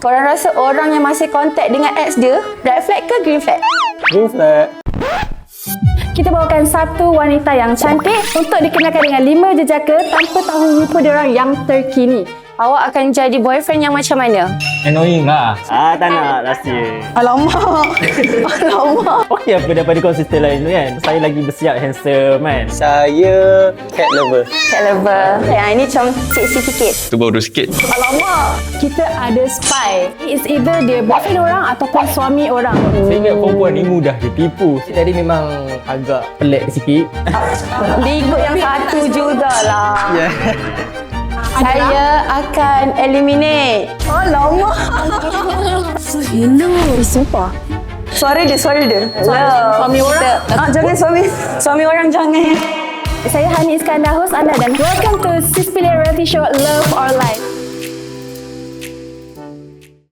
Korang rasa orang yang masih kontak dengan ex dia, red flag ke green flag? Green flag. Kita bawakan satu wanita yang cantik untuk dikenalkan dengan 5 jejaka tanpa tahu rupa diorang yang terkini. Awak akan jadi boyfriend yang macam mana? Annoying lah. Tak nak rahsia. Alamak. Alamak. Okey apa daripada kau sister lain tu kan? Saya lagi bersiap handsome kan? Saya cat lover. Cat lover. Yang ini macam seksi sikit. Tu baru sikit. Alamak. Kita ada spy. It's either dia boyfriend orang ataupun suami orang. Saya ingat perempuan ni mudah ditipu. Jadi memang agak pelik sikit. Bigut yang satu jugalah. Saya akan eliminate. Oh, lama. Hello. Sumpah. Suara dia. Suami orang. Jangan suami orang jangan. Saya Hani Iskandar, host anda dan welcome to Sis Pilih Reality Show Love or Life.